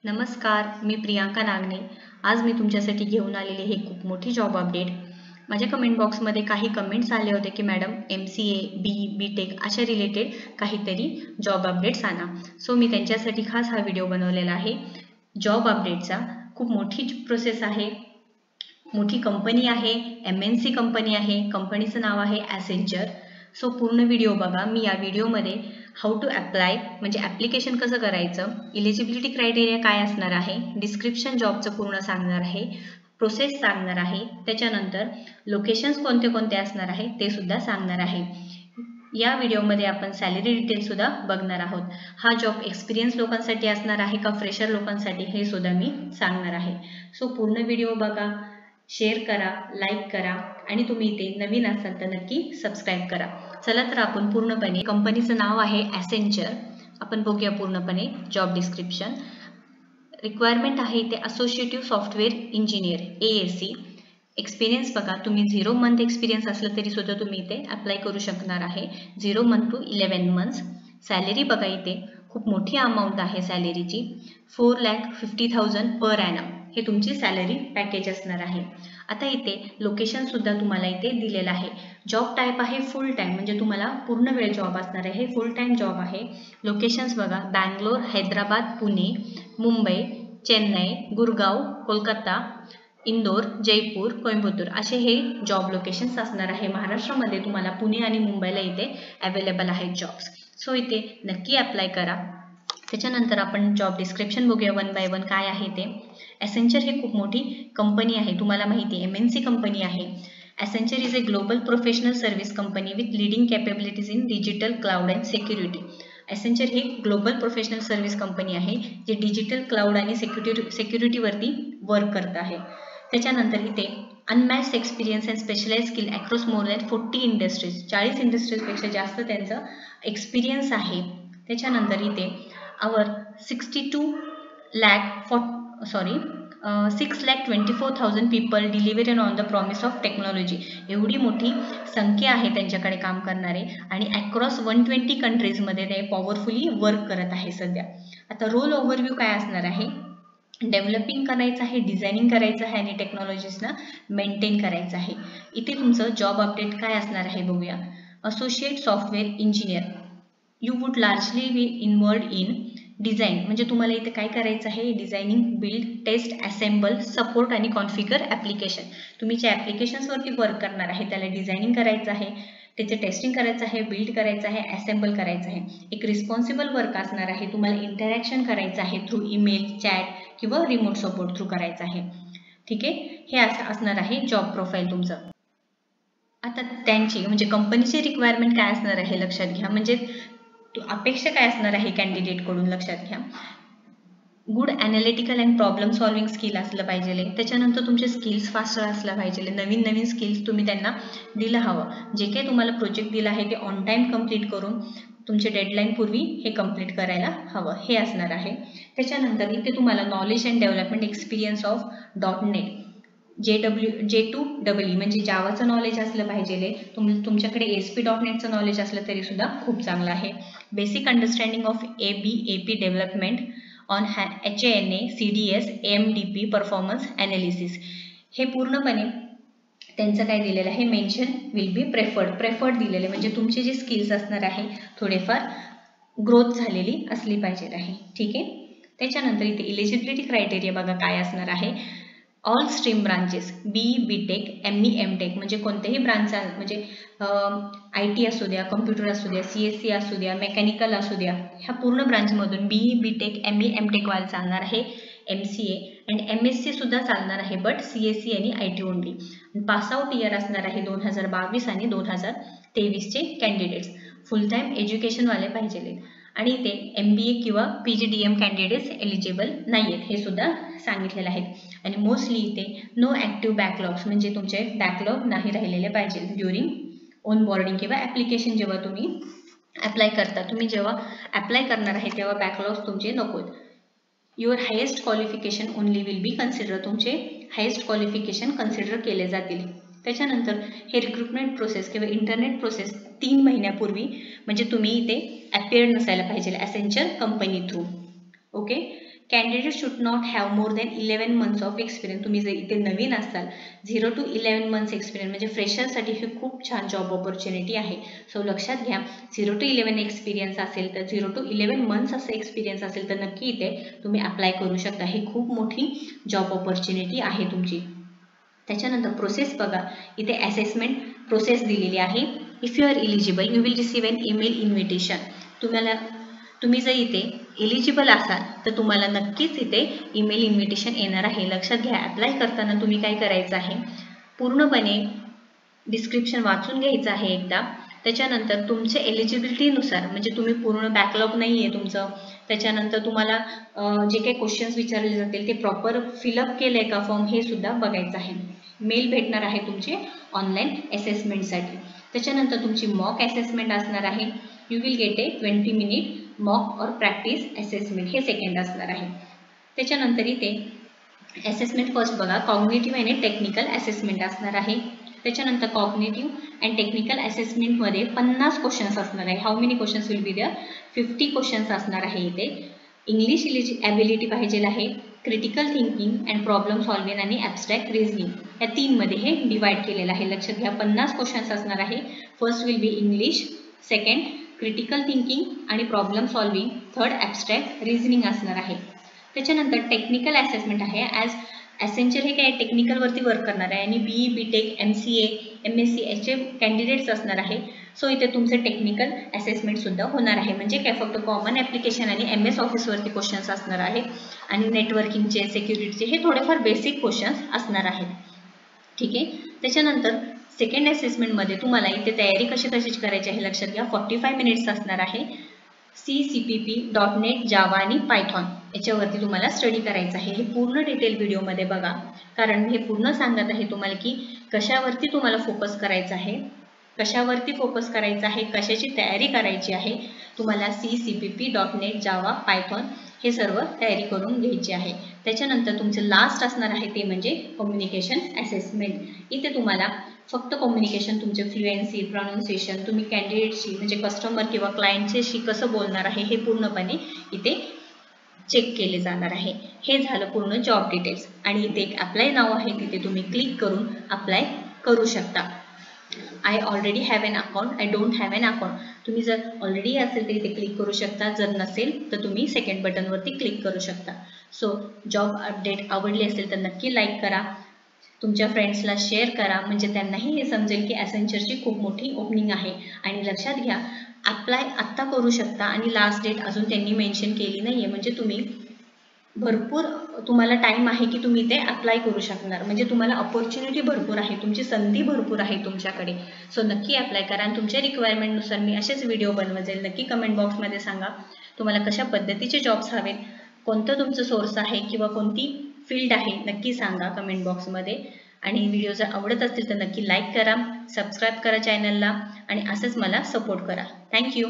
नमस्कार, मी प्रियांका नागणे. आज मी तुमच्यासाठी घेऊन आलेले हे खूप मोठी जॉब अपडेट. माझ्या कमेंट बॉक्समध्ये काही कमेंट्स आले होते की मॅडम MCA, BTech अशा रिलेटेड काहीतरी जॉब अपडेट्स आणा. सो मी त्यांच्यासाठी खास हा व्हिडिओ बनवलेला आहे. जॉब अपडेटचा खूप मोठी प्रोसेस आहे, मोठी कंपनी आहे, MNC कंपनी आहे. कंपनीचं नाव आहे ॲसेंचर. सो पूर्ण व्हिडिओ बघा. मी या व्हिडिओमध्ये हाऊ टू अप्लाय म्हणजे ॲप्लिकेशन कसं करायचं, इलिजिबिलिटी क्रायटेरिया काय असणार आहे, डिस्क्रिप्शन जॉबचं पूर्ण सांगणार आहे, प्रोसेस सांगणार आहे, त्याच्यानंतर लोकेशन्स कोणते कोणते असणार आहे ते सुद्धा सांगणार आहे. या व्हिडिओमध्ये आपण सॅलरी डिटेल सुद्धा बघणार आहोत. हा जॉब एक्सपिरियन्स लोकांसाठी असणार आहे का फ्रेशर लोकांसाठी हे सुद्धा मी सांगणार आहे. सो पूर्ण व्हिडिओ बघा, शेअर करा, लाईक करा आणि तुम्ही इथे नवीन असाल तर नक्की सबस्क्राईब करा. चला तर आपण पूर्णपणे, कंपनीचं नाव आहे ॲसेंचर. आपण बघूया पूर्णपणे जॉब डिस्क्रिप्शन. रिक्वायरमेंट आहे इथे associative software engineer ASC. Experience बघा, तुम्ही 0 मंथ एक्सपिरियन्स असलं तरी सुद्धा तुम्ही इथे अप्लाय करू शकणार आहे. 0 मंथ टू 11 मंथ्स. सॅलरी बघा, इथे खूप मोठी अमाऊंट आहे सॅलरीची. 4,50,000 पर ॲनम हे तुमची सॅलरी पॅकेज असणार आहे. आता इथे लोकेशन सुद्धा तुम्हाला इथे दिलेलं आहे. जॉब टाईप आहे फुल टाईम, म्हणजे तुम्हाला पूर्ण वेळ जॉब असणार आहे. फुल टाईम जॉब आहे. लोकेशन्स बघा, बँगलोर, हैदराबाद, पुणे, मुंबई, चेन्नई, गुरगाव, कोलकाता, इंदोर, जयपूर, कोइंबतूर असे हे जॉब लोकेशन्स असणार आहे. महाराष्ट्रामध्ये तुम्हाला पुणे आणि मुंबईला इथे अवेलेबल आहेत जॉब्स. सो इथे नक्की अप्लाय करा. त्याच्यानंतर आपण जॉब डिस्क्रिप्शन बघूया वन बाय वन काय आहे ते. ॲसेंचर ही खूप मोठी कंपनी आहे, तुम्हाला माहिती आहे, MNC कंपनी आहे. Accenture is a global professional service company with leading capabilities in digital, cloud and security. Accenture he global professional service company आहे जी डिजिटल, क्लाउड आणि सिक्युरिटीवरती वर्क करत आहे. त्याच्यानंतर इथे unmatched experience and specialise skill across more than 40 industries. 40 इंडस्ट्रीजपेक्षा जास्त त्यांचं experience आहे. त्याच्यानंतर इथे our 6,24,000 people deliver on the promise of technology. एवढी मोठी संख्या आहे त्यांच्याकडे काम करणारे आणि अक्रॉस 120 कंट्रीजमध्ये ते पॉवरफुली वर्क करत आहे सध्या. आता रोल ओव्हरव्ह्यू काय असणार आहे, डेव्हलपिंग करायचं आहे, डिझायनिंग करायचं आहे आणि टेक्नॉलॉजीजना मेंटेन करायचं आहे. इथे तुमचं जॉब अपडेट काय असणार आहे बघूया. Associate software engineer, you would largely be involved in design, म्हणजे तुम्हाला इथे काय करायचं आहे, designing, build, test, assemble, support आणि कॉन्फिगर ॲप्लिकेशन. तुम्ही ज्या ॲप्लिकेशन्सवरती वर्क करणार आहे त्याला डिझायनिंग करायचं आहे, त्याचे टेस्टिंग करायचं आहे, बिल्ड करायचं आहे, असेंबल करायचं आहे. एक रिस्पॉन्सिबल वर्क असणार आहे. तुम्हाला इंटरॅक्शन करायचं आहे थ्रू ईमेल, चॅट किंवा रिमोट सपोर्ट थ्रू करायचं आहे. ठीक आहे, हे असं असणार आहे जॉब प्रोफाईल तुमचं. आता त्यांची म्हणजे कंपनीची रिक्वायरमेंट काय असणार आहे लक्षात घ्या, म्हणजे अपेक्षा काय असणार आहे कॅन्डिडेटकडून लक्षात घ्या. Good analytical and problem solving skill असलं पाहिजे. त्याच्यानंतर तुमचे स्किल्स फास्ट असलं पाहिजे. नवीन नवीन स्किल्स तुम्ही त्यांना दिलं हवं. जे काही तुम्हाला प्रोजेक्ट दिला आहे ते ऑन टाईम कंप्लीट करून तुमचे डेडलाईन पूर्वी हे कंप्लीट करायला हवं, हे असणार आहे. त्याच्यानंतर इथे तुम्हाला knowledge and development experience of .NET, J2EE म्हणजे जावाचं नॉलेज असलं पाहिजे. तुमच्याकडे ASP.NETचं नॉलेज असलं तरी सुद्धा खूप चांगलं आहे. Basic understanding of AP development on HANA, CDS, AMDP performance analysis. हे पूर्णपणे त्यांचं काय दिलेलं आहे, मेन्शन विल बी प्रेफर्ड दिलेले, म्हणजे तुमचे जे स्किल्स असणार आहे थोडेफार ग्रोथ झालेली असली पाहिजे आहे. ठीक आहे. त्याच्यानंतर इथे इलिजिबिलिटी क्रायटेरिया बघा काय असणार आहे. All stream branches, BTech, ME, MTech म्हणजे कोणत्याही ब्रांच, म्हणजे IT असू द्या, कम्प्युटर असू द्या, CSC असू द्या, मेकॅनिकल असू द्या, ह्या पूर्ण ब्रांचमधून BTech, ME, MTech वाला चालणार आहे. MCA आणि MSc सुद्धा चालणार आहे, बट CSC आणि IT only. Pass out year असणार आहे 2022 आणि 2023चे कॅन्डिडेट्स. फुल टाईम एज्युकेशनवाले पाहिजे आणि ते MBA किंवा PGDM कॅन्डिडेट्स एलिजिबल नाही आहेत, हे सुद्धा सांगितलेलं आहे. आणि मोस्टली इथे नो ॲक्टिव्ह बॅकलॉग्स, म्हणजे तुमचे बॅकलॉग नाही राहिलेले पाहिजे ड्युरिंग ओन बोर्डिंग किंवा ॲप्लिकेशन. जेव्हा तुम्ही अप्लाय करता, तुम्ही जेव्हा अप्लाय करणार आहे तेव्हा बॅकलॉग्स तुमचे नकोत. Your highest qualification only will be consider, तुमचे हायेस्ट क्वालिफिकेशन कन्सिडर केले जातील. त्याच्यानंतर हे रिक्रुटमेंट प्रोसेस किंवा इंटरनेट प्रोसेस 3 महिन्यापूर्वी, म्हणजे तुम्ही इथे अपिअर्ड नसायला पाहिजे Accenture company through. Okay. Candidate should not have more than 11 months of experience. तुम्ही जर इथे नवीन असाल 0 to 11 months एक्सपिरियन्स म्हणजे फ्रेशरसाठी ही खूप छान जॉब ऑपॉर्च्युनिटी आहे. सो लक्षात घ्या 0 to 11 एक्सपिरियन्स असेल तर 0 to 11 months असं एक्सपिरियन्स असेल तर नक्की इथे तुम्ही अप्लाय करू शकता. ही खूप मोठी जॉब ऑपॉर्च्युनिटी आहे तुमची. त्याच्यानंतर प्रोसेस बघा, इथे असेसमेंट प्रोसेस दिलेली आहे. If you are eligible you will receive an email invitation. तुम्ही जर इथे एलिजिबल असाल तर तुम्हाला नक्कीच इथे ईमेल इन्व्हिटेशन येणार आहे. लक्षात घ्या अप्लाय करताना तुम्ही काय करायचं आहे, पूर्णपणे डिस्क्रिप्शन वाचून घ्यायचं आहे एकदा. त्याच्यानंतर तुमच्या एलिजिबिलिटीनुसार म्हणजे तुम्ही पूर्ण बॅकलॉग नाही आहे तुमचं, त्याच्यानंतर तुम्हाला जे काही क्वेश्चन्स विचारले जातील ते प्रॉपर फिलअप केलं आहे का फॉर्म हे सुद्धा बघायचं आहे. मेल भेटणार आहे तुमचे ऑनलाईन असेसमेंटसाठी. त्याच्यानंतर तुमची मॉक असेसमेंट असणार आहे. You will get a 20 minute mock और प्रॅक्टिस असेसमेंट, हे सेकंड असणार आहे. त्याच्यानंतर इथे असेसमेंट फर्स्ट बघा, कॉग्निटिव्ह आणि टेक्निकल असेसमेंट असणार आहे. त्याच्यानंतर कॉग्निटिव्ह अँड टेक्निकल असेसमेंटमध्ये 50 क्वेश्चन्स असणार आहे. How many questions will be there, 50 questions असणार आहे. इथे इंग्लिश ॲबिलिटी पाहिजे आहे, critical thinking and problem solving आणि ॲब्स्ट्रॅक्ट रिझनिंग या 3 मध्ये हे डिवाइड केलेलं आहे. लक्षात घ्या 50 क्वेश्चन्स असणार आहे. First will be English, second critical thinking आणि problem solving, third abstract reasoning असणार आहे. त्याच्यानंतर टेक्निकल असेसमेंट आहे. ॲज ॲसेंचर हे काय टेक्निकलवरती वर्क करणार आहे आणि BE BTech MCA MSc याचे कॅन्डिडेट्स असणार आहे. सो इथे तुमचे टेक्निकल असेसमेंट सुद्धा होणार आहे. म्हणजे काय फक्त कॉमन ॲप्लिकेशन आणि MS ऑफिसवरती क्वेश्चन्स असणार आहेत आणि नेटवर्किंगचे सिक्युरिटीचे हे थोडेफार बेसिक क्वेश्चन्स असणार आहेत. ठीक आहे. त्याच्यानंतर सेकंड असेसमेंटमध्ये तुम्हाला इथे तयारी कशी करायची आहे लक्षात घ्या. 45 मिनिट्स असणार आहे. CPP, .NET, जावा आणि पायथॉन याच्यावरती तुम्हाला स्टडी करायचं आहे. हे पूर्ण डिटेल व्हिडिओमध्ये बघा, कारण हे पूर्ण सांगत आहे तुम्हाला की कशावरती तुम्हाला फोकस करायचं आहे, कशाची तयारी करायची आहे. तुम्हाला CPP, .NET, जावा, पायथॉन हे सर्व तयारी करून घ्यायची आहे. त्याच्यानंतर तुमचं लास्ट असणार आहे ते म्हणजे कम्युनिकेशन असेसमेंट. इथे तुम्हाला फक्त कम्युनिकेशन, तुमचे फ्लुएन्सी, प्रोनाउन्सिएशन, तुम्ही कॅन्डिडेटशी म्हणजे कस्टमर किंवा क्लायंटशी कसं बोलणार आहे हे पूर्णपणे इथे चेक केले जाणार आहे. हे झालं पूर्ण जॉब डिटेल्स आणि इथे एक अप्लाय नाव आहे, तिथे तुम्ही क्लिक करून अप्लाय करू शकता. I already have an account, I don't have an account. तुम्ही जर ऑलरेडी असेल तर इथे क्लिक करू शकता, जर नसेल तर तुम्ही सेकंड बटनवरती क्लिक करू शकता. सो जॉब अपडेट आवडली असेल तर नक्की लाईक करा, तुमच्या फ्रेंड्सला शेअर करा, म्हणजे त्यांनाही हे समजेल की ॲसेंचरची खूप मोठी ओपनिंग आहे. आणि लक्षात घ्या अप्लाय आत्ता करू शकता आणि लास्ट डेट अजून त्यांनी मेन्शन केली नाही आहे, म्हणजे तुम्ही भरपूर तुम्हाला टाइम आहे की तुम्ही ते अप्लाय करू शकणार, म्हणजे तुम्हाला अपॉर्च्युनिटी भरपूर आहे, तुमची संधी भरपूर आहे तुमच्याकडे. सो नक्की अप्लाय करा आणि तुमच्या रिक्वायरमेंटनुसार मी असेच व्हिडिओ बनवतील. नक्की कमेंट बॉक्समध्ये सांगा तुम्हाला कशा पद्धतीचे जॉब्स हवेत, कोणतं तुमचं सोर्स आहे किंवा कोणती फील्ड आहे, नक्की सांगा कमेंट बॉक्समध्ये. आणि व्हिडिओ जर आवडत असतील तर नक्की लाईक करा, सबस्क्राईब करा चॅनलला आणि असंच मला सपोर्ट करा. थँक्यू.